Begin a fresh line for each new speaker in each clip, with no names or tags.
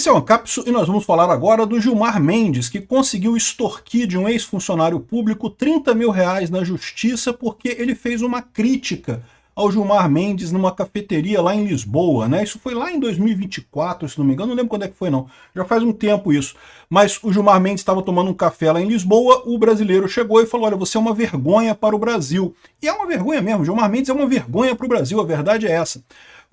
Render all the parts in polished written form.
Esse é o Ancapsu e nós vamos falar agora do Gilmar Mendes, que conseguiu extorquir de um ex-funcionário público 30 mil reais na justiça porque ele fez uma crítica ao Gilmar Mendes numa cafeteria lá em Lisboa, né? Isso foi lá em 2024, se não me engano, não lembro quando é que foi não, já faz um tempo isso. Mas o Gilmar Mendes estava tomando um café lá em Lisboa, o brasileiro chegou e falou, olha, você é uma vergonha para o Brasil. E é uma vergonha mesmo, o Gilmar Mendes é uma vergonha para o Brasil, a verdade é essa.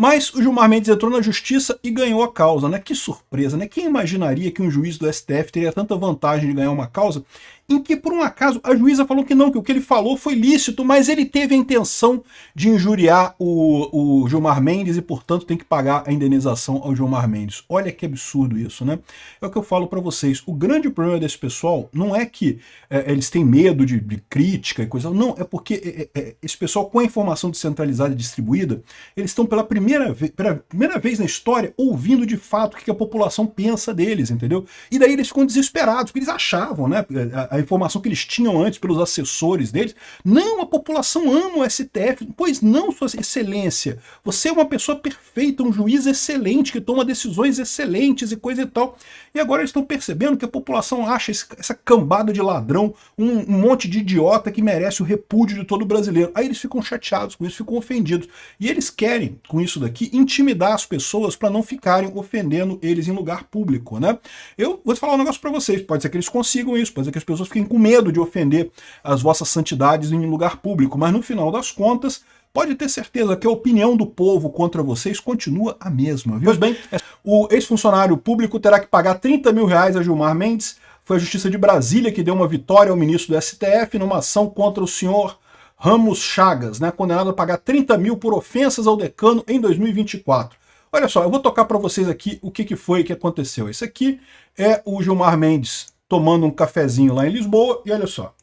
Mas o Gilmar Mendes entrou na justiça e ganhou a causa, né? Que surpresa, né? Quem imaginaria que um juiz do STF teria tanta vantagem de ganhar uma causa em que, por um acaso, a juíza falou que não, que o que ele falou foi lícito, mas ele teve a intenção de injuriar o Gilmar Mendes e, portanto, tem que pagar a indenização ao Gilmar Mendes. Olha que absurdo isso, né? É o que eu falo para vocês. O grande problema desse pessoal não é que eles têm medo de crítica e coisa, não, é porque esse pessoal, com a informação descentralizada e distribuída, eles estão pela primeira vez na história ouvindo de fato o que a população pensa deles, entendeu? E daí eles ficam desesperados, porque eles achavam, né? A informação que eles tinham antes pelos assessores deles. Não, a população ama o STF. Pois não, sua excelência. Você é uma pessoa perfeita, um juiz excelente, que toma decisões excelentes e coisa e tal. E agora eles estão percebendo que a população acha essa cambada de ladrão, um monte de idiota que merece o repúdio de todo brasileiro. Aí eles ficam chateados com isso, ficam ofendidos. E eles querem, com isso daqui, intimidar as pessoas para não ficarem ofendendo eles em lugar público, né? Eu vou falar um negócio para vocês. Pode ser que eles consigam isso, pode ser que as pessoas fiquem com medo de ofender as vossas santidades em lugar público, mas no final das contas, pode ter certeza que a opinião do povo contra vocês continua a mesma, viu? Pois bem, o ex-funcionário público terá que pagar 30 mil reais a Gilmar Mendes. Foi a Justiça de Brasília que deu uma vitória ao ministro do STF numa ação contra o senhor Ramos Chagas, né, condenado a pagar 30 mil por ofensas ao decano em 2024. Olha só, eu vou tocar para vocês aqui o que foi que aconteceu. Esse aqui é o Gilmar Mendes tomando um cafezinho lá em Lisboa, e olha só.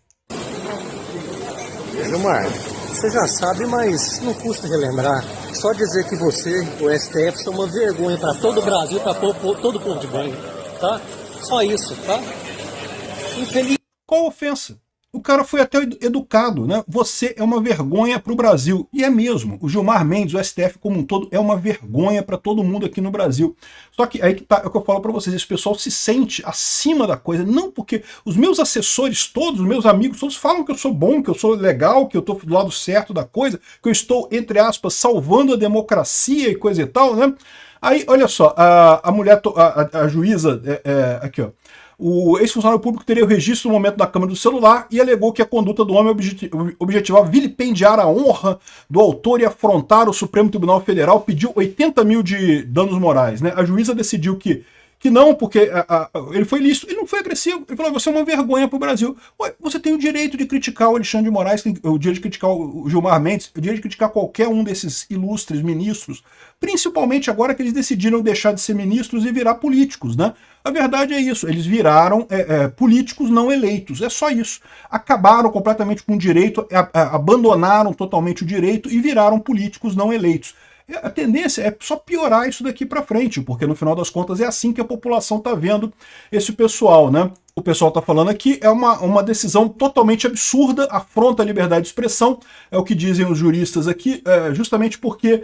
Gilmar, você já sabe, mas não custa relembrar. Só dizer que você, o STF, são uma vergonha para todo o Brasil, para todo o povo de banho, tá? Só isso, tá? Infeliz...
Qual ofensa? O cara foi até educado, né? Você é uma vergonha para o Brasil. E é mesmo. O Gilmar Mendes, o STF como um todo, é uma vergonha para todo mundo aqui no Brasil. Só que aí que tá, é o que eu falo para vocês. Esse pessoal se sente acima da coisa. Não porque os meus assessores todos, os meus amigos todos falam que eu sou bom, que eu sou legal, que eu estou do lado certo da coisa, que eu estou, entre aspas, salvando a democracia e coisa e tal, né? Aí, olha só, a mulher, a juíza, aqui ó, o ex-funcionário público teria o registro no momento da câmera do celular e alegou que a conduta do homem objetivava vilipendiar a honra do autor e afrontar o Supremo Tribunal Federal, pediu 80 mil de danos morais, né? A juíza decidiu que não, porque ele foi lícito, ele não foi agressivo, ele falou, você é uma vergonha para o Brasil. Ué, você tem o direito de criticar o Alexandre de Moraes, tem o direito de criticar o Gilmar Mendes, o direito de criticar qualquer um desses ilustres ministros, principalmente agora que eles decidiram deixar de ser ministros e virar políticos, né? A verdade é isso, eles viraram políticos não eleitos, é só isso. Acabaram completamente com o direito, abandonaram totalmente o direito e viraram políticos não eleitos. A tendência é só piorar isso daqui para frente, porque no final das contas é assim que a população está vendo esse pessoal, né? O pessoal está falando aqui, é uma decisão totalmente absurda, afronta a liberdade de expressão, é o que dizem os juristas aqui, justamente porque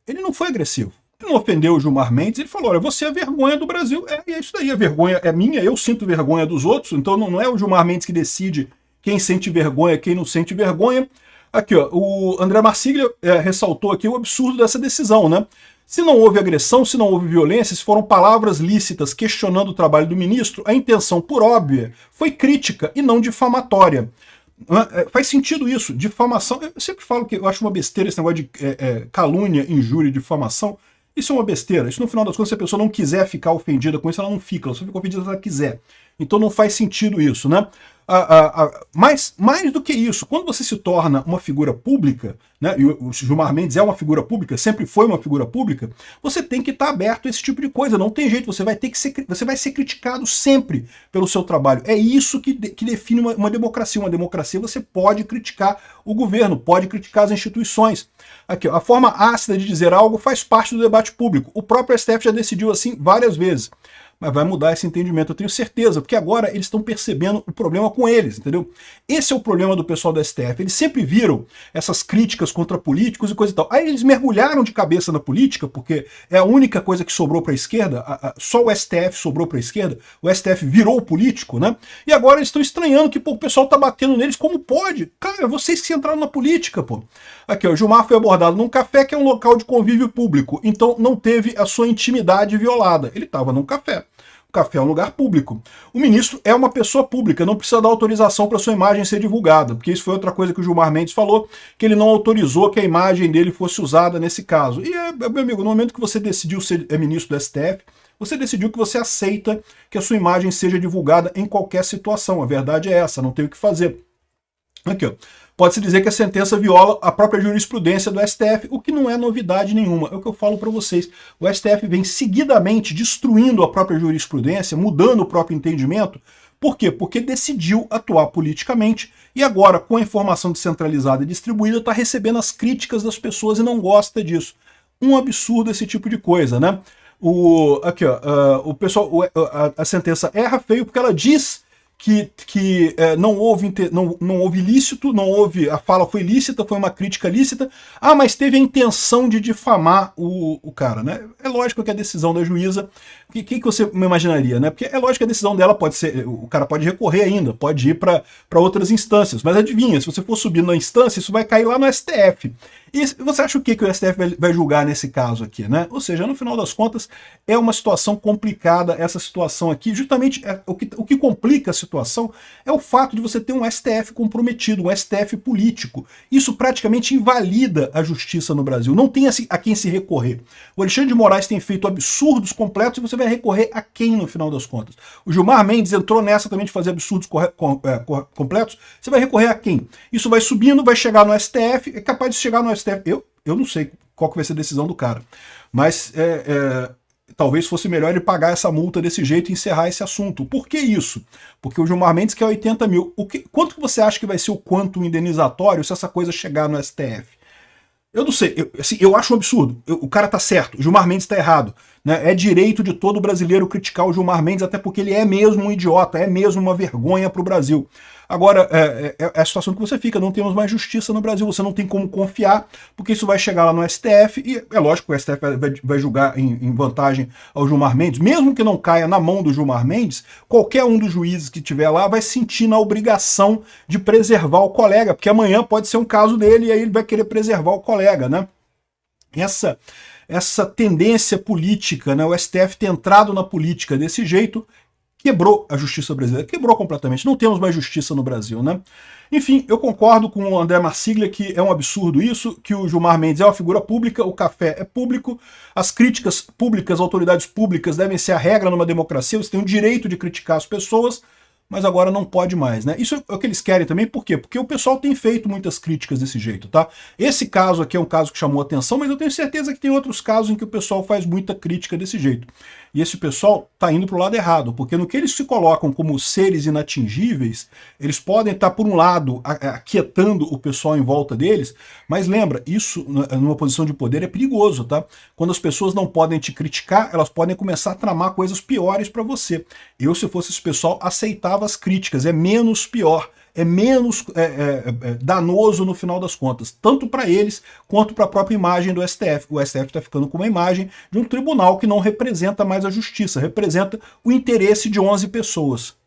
ele não foi agressivo. Ele não ofendeu o Gilmar Mendes, ele falou, olha, você é a vergonha do Brasil, é isso daí, a vergonha é minha, eu sinto vergonha dos outros, então não é o Gilmar Mendes que decide quem sente vergonha, quem não sente vergonha. Aqui, ó, o André Marsiglia ressaltou aqui o absurdo dessa decisão, né? Se não houve agressão, se não houve violência, se foram palavras lícitas questionando o trabalho do ministro, a intenção, por óbvia, foi crítica e não difamatória. Faz sentido isso, difamação. Eu sempre falo que eu acho uma besteira esse negócio de calúnia, injúria e difamação. Isso é uma besteira. Isso, no final das contas, se a pessoa não quiser ficar ofendida com isso, ela não fica. Ela só fica ofendida se ela quiser. Então não faz sentido isso, né? Mas, mais do que isso, quando você se torna uma figura pública, né, e o Gilmar Mendes é uma figura pública, sempre foi uma figura pública, você tem que estar aberto a esse tipo de coisa, não tem jeito, você vai ser criticado sempre pelo seu trabalho. É isso que define uma democracia. Uma democracia você pode criticar o governo, pode criticar as instituições. Aqui, ó, a forma ácida de dizer algo faz parte do debate público. O próprio STF já decidiu assim várias vezes. mas vai mudar esse entendimento, eu tenho certeza, porque agora eles estão percebendo o problema com eles, entendeu? Esse é o problema do pessoal do STF, eles sempre viram essas críticas contra políticos e coisa e tal. Aí eles mergulharam de cabeça na política, porque é a única coisa que sobrou para a esquerda, só o STF sobrou para a esquerda, o STF virou político, né? E agora eles estão estranhando que pô, o pessoal tá batendo neles, como pode? Cara, vocês que entraram na política, pô. Aqui, ó, o Gilmar foi abordado num café que é um local de convívio público, então não teve a sua intimidade violada. Ele estava num café. O café é um lugar público. O ministro é uma pessoa pública, não precisa dar autorização para sua imagem ser divulgada, porque isso foi outra coisa que o Gilmar Mendes falou, que ele não autorizou que a imagem dele fosse usada nesse caso. E, meu amigo, no momento que você decidiu ser ministro do STF, você decidiu que você aceita que a sua imagem seja divulgada em qualquer situação. A verdade é essa, não tem o que fazer. Aqui, ó. Pode-se dizer que a sentença viola a própria jurisprudência do STF, o que não é novidade nenhuma. É o que eu falo para vocês. O STF vem seguidamente destruindo a própria jurisprudência, mudando o próprio entendimento. Por quê? Porque decidiu atuar politicamente e agora, com a informação descentralizada e distribuída, está recebendo as críticas das pessoas e não gosta disso. Um absurdo esse tipo de coisa, né? Aqui, ó, o pessoal, a sentença erra feio porque ela diz que não houve ilícito, a fala foi lícita, foi uma crítica lícita, mas teve a intenção de difamar o cara, né? É lógico que a decisão da juíza, o que você imaginaria, né? Porque é lógico que a decisão dela pode ser, o cara pode recorrer ainda, pode ir para outras instâncias, mas adivinha, se você for subir na instância, isso vai cair lá no STF. E você acha o que o STF vai julgar nesse caso aqui, né? Ou seja, no final das contas, é uma situação complicada essa situação aqui. Justamente o que complica a situação é o fato de você ter um STF comprometido, um STF político. Isso praticamente invalida a justiça no Brasil. Não tem a quem se recorrer. O Alexandre de Moraes tem feito absurdos completos e você vai recorrer a quem no final das contas? O Gilmar Mendes entrou nessa também de fazer absurdos completos. Você vai recorrer a quem? Isso vai subindo, vai chegar no STF, é capaz de chegar no STF. Eu não sei qual que vai ser a decisão do cara, mas talvez fosse melhor ele pagar essa multa desse jeito e encerrar esse assunto. Por que isso? Porque o Gilmar Mendes quer 80 mil. Quanto que você acha que vai ser o quanto indenizatório se essa coisa chegar no STF? Eu não sei, eu acho um absurdo. O cara tá certo, o Gilmar Mendes tá errado. Né? É direito de todo brasileiro criticar o Gilmar Mendes, até porque ele é mesmo um idiota, é mesmo uma vergonha pro Brasil. Agora, é a situação que você fica, não temos mais justiça no Brasil, você não tem como confiar, porque isso vai chegar lá no STF, e é lógico que o STF vai julgar em vantagem ao Gilmar Mendes, mesmo que não caia na mão do Gilmar Mendes, qualquer um dos juízes que estiver lá vai sentir na obrigação de preservar o colega, porque amanhã pode ser um caso dele, e aí ele vai querer preservar o colega, né? Essa tendência política, né, o STF ter entrado na política desse jeito, quebrou a justiça brasileira, quebrou completamente, não temos mais justiça no Brasil, né? Enfim, eu concordo com o André Marsiglia que é um absurdo isso, que o Gilmar Mendes é uma figura pública, o café é público, as críticas públicas, autoridades públicas devem ser a regra numa democracia, você tem o direito de criticar as pessoas, mas agora não pode mais, né? Isso é o que eles querem também, por quê? Porque o pessoal tem feito muitas críticas desse jeito, tá? Esse caso aqui é um caso que chamou atenção, mas eu tenho certeza que tem outros casos em que o pessoal faz muita crítica desse jeito. E esse pessoal tá indo pro lado errado, porque no que eles se colocam como seres inatingíveis, eles podem estar, por um lado, aquietando o pessoal em volta deles, mas lembra, isso numa posição de poder é perigoso, tá? Quando as pessoas não podem te criticar, elas podem começar a tramar coisas piores para você. Eu, se fosse esse pessoal, aceitava as críticas, é menos pior, é menos danoso no final das contas, tanto para eles quanto para a própria imagem do STF. O STF está ficando com uma imagem de um tribunal que não representa mais a justiça, representa o interesse de 11 pessoas.